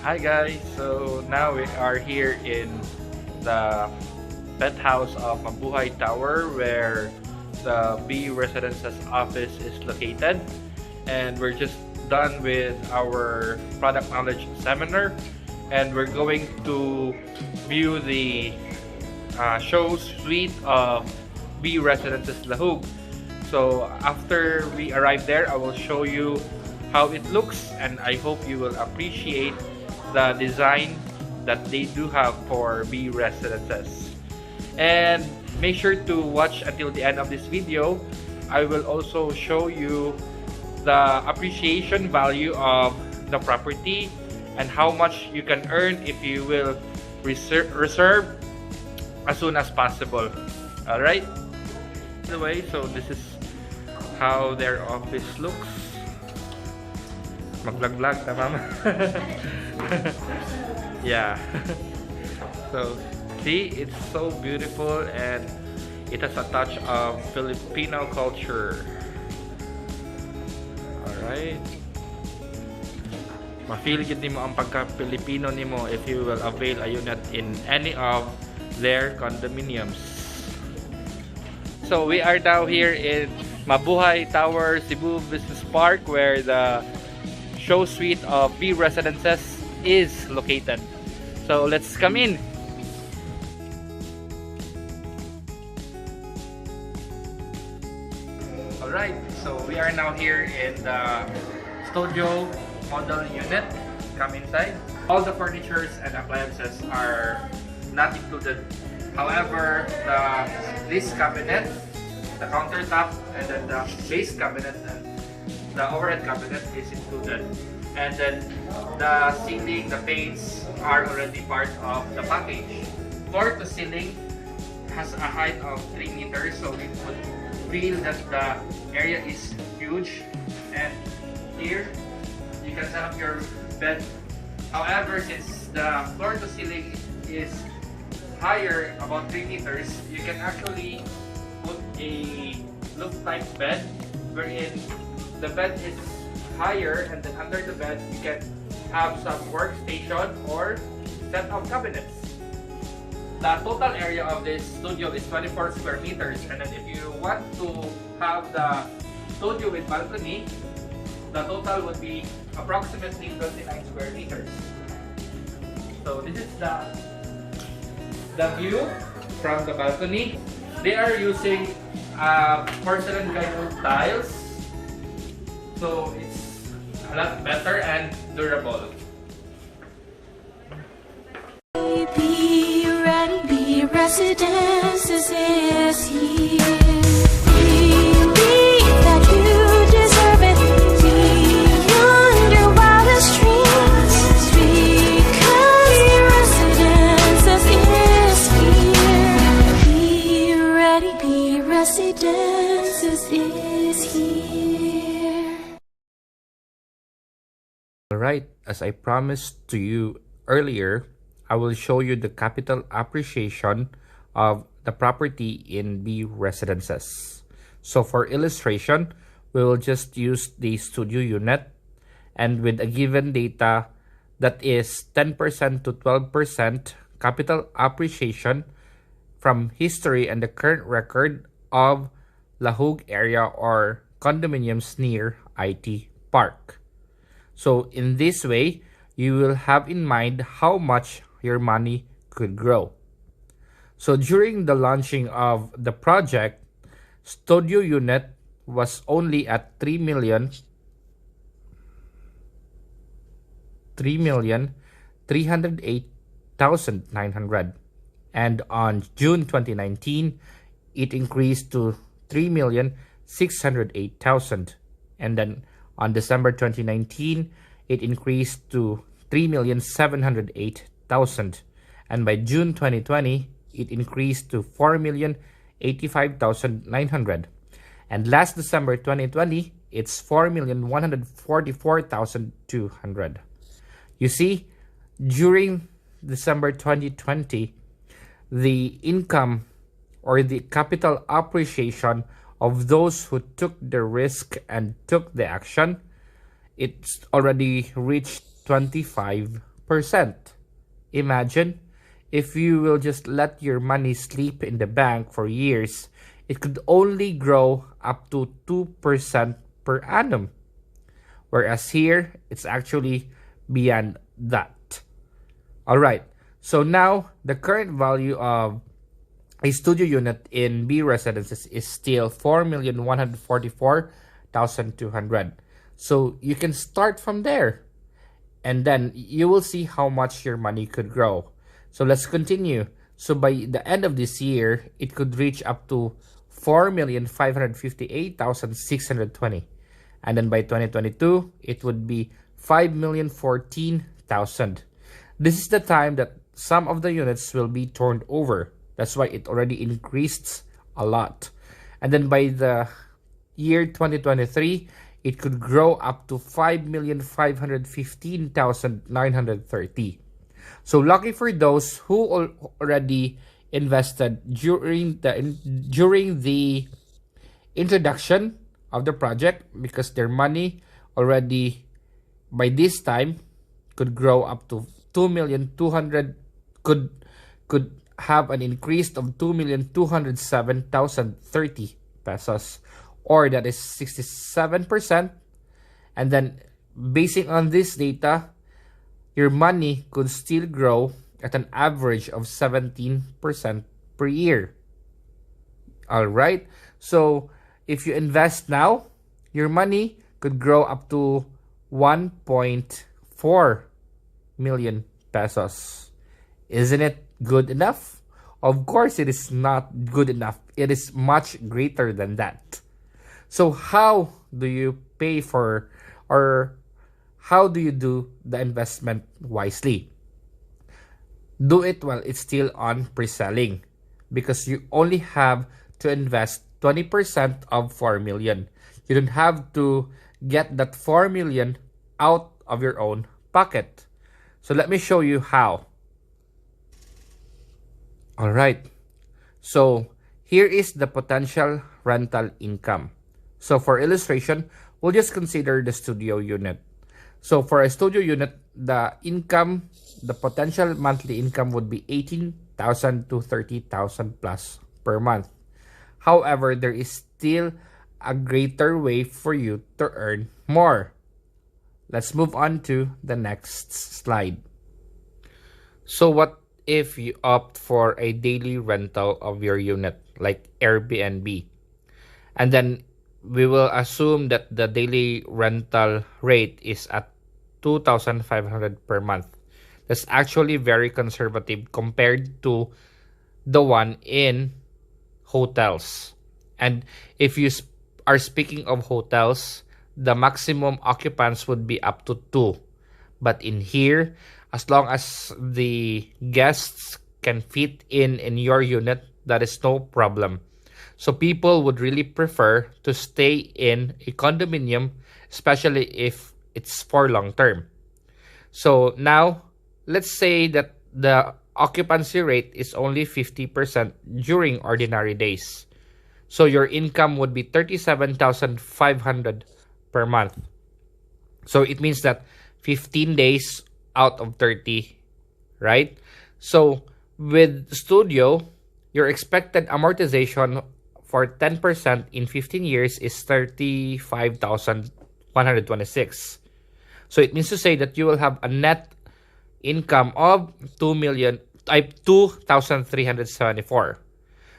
Hi guys, so now we are here in the penthouse of Mabuhay Tower where the B Residences office is located, and we're just done with our product knowledge seminar, and we're going to view the show suite of B Residences Lahug. So after we arrive there, I will show you how it looks, and I hope you will appreciate the design that they do have for B Residences. And make sure to watch until the end of this video. I will also show you the appreciation value of the property and how much you can earn if you will reserve as soon as possible. Alright? Anyway, so this is how their office looks. Mag-vlog-vlog na mama. Yeah. So see, it's so beautiful and it has a touch of Filipino culture. Alright. Ma-feel yun mo ang pagka-Filipino nimo if you will avail a unit in any of their condominiums. So we are now here in Mabuhay Tower, Cebu Business Park, where the show suite of B Residences is located. So let's come in. Alright, so we are now here in the studio model unit. Come inside. All the furnitures and appliances are not included. However, this cabinet, the countertop, and then the base cabinet and the overhead cabinet is included. And then the ceiling, the paints are already part of the package. Floor to ceiling has a height of 3 meters, so it would feel that the area is huge. And here, you can set up your bed. However, since the floor to ceiling is higher, about 3 meters, you can actually put a loop type bed wherein the bed is higher, and then under the bed you can have some workstation or set of cabinets. The total area of this studio is 24 square meters, and then if you want to have the studio with balcony, the total would be approximately 29 square meters. So this is the view from the balcony. They are using porcelain guide tiles, so it's a lot better and durable. Be ready, be Residences is here. Believe that you deserve it. Beyond your wildest dreams, because Residences is here. Be ready, be Residences is here. Alright, as I promised to you earlier, I will show you the capital appreciation of the property in B Residences. So for illustration, we will just use the studio unit, and with a given data that is 10% to 12% capital appreciation from history and the current record of Lahug area or condominiums near IT Park. So in this way, you will have in mind how much your money could grow. So during the launching of the project, studio unit was only at 3,308,900, and on June 2019 it increased to 3,608,000, and then on December 2019 it increased to 3,708,000, and by June 2020 it increased to 4,085,900, and last December 2020 it's 4,144,200. You see, during December 2020, the income or the capital appreciation of those who took the risk and took the action, it's already reached 25%. Imagine if you will just let your money sleep in the bank for years, it could only grow up to 2% per annum. Whereas here, it's actually beyond that. Alright, so now the current value of a studio unit in B residences is still 4,144,200. So you can start from there. And then you will see how much your money could grow. So let's continue. So by the end of this year, it could reach up to 4,558,620. And then by 2022, it would be 5,014,000. This is the time that some of the units will be turned over. That's why it already increased a lot. And then by the year 2023, it could grow up to 5,515,930. So lucky for those who already invested during the introduction of the project, because their money already by this time could grow up to 2,200,000, could have an increase of 2,207,030 pesos, or that is 67%. And then basing on this data, your money could still grow at an average of 17% per year. Alright, so if you invest now, your money could grow up to 1.4 million pesos. Isn't it good enough? Of course, it is not good enough. It is much greater than that. So how do you pay for, or how do you do the investment wisely? Do it while it's still on pre-selling, because you only have to invest 20% of 4 million. You don't have to get that 4 million out of your own pocket. So let me show you how. Alright, so here is the potential rental income. So for illustration, we'll just consider the studio unit. So for a studio unit, the income, the potential monthly income would be 18,000 to 30,000 plus per month. However, there is still a greater way for you to earn more. Let's move on to the next slide. So what if you opt for a daily rental of your unit, like Airbnb? And then we will assume that the daily rental rate is at 2,500 per month. That's actually very conservative compared to the one in hotels. And if you are speaking of hotels, the maximum occupants would be up to 2. But in here, as long as the guests can fit in your unit, that is no problem. So people would really prefer to stay in a condominium, especially if it's for long term. So now, let's say that the occupancy rate is only 50% during ordinary days. So your income would be 37,500 per month. So it means that 15 days out of 30, right? So with studio, your expected amortization for 10% in 15 years is 35,126. So it means to say that you will have a net income of 2,374.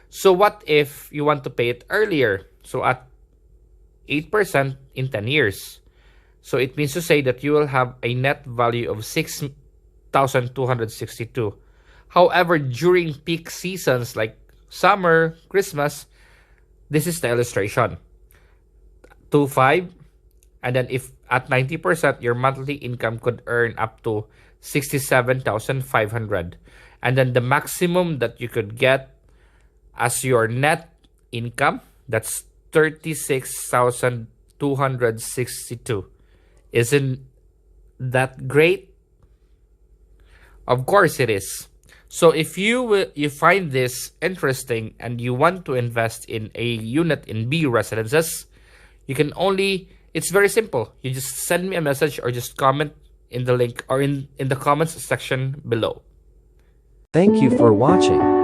So what if you want to pay it earlier? So at 8% in 10 years. So it means to say that you will have a net value of 6,262. However, during peak seasons like summer, Christmas, this is the illustration. 2.5, and then if at 90%, your monthly income could earn up to 67,500. And then the maximum that you could get as your net income, that's 36,262. Isn't that great? Of course it is. So if you find this interesting and you want to invest in a unit in B residences, you can only, it's very simple. You just send me a message or just comment in the link or in the comments section below. Thank you for watching.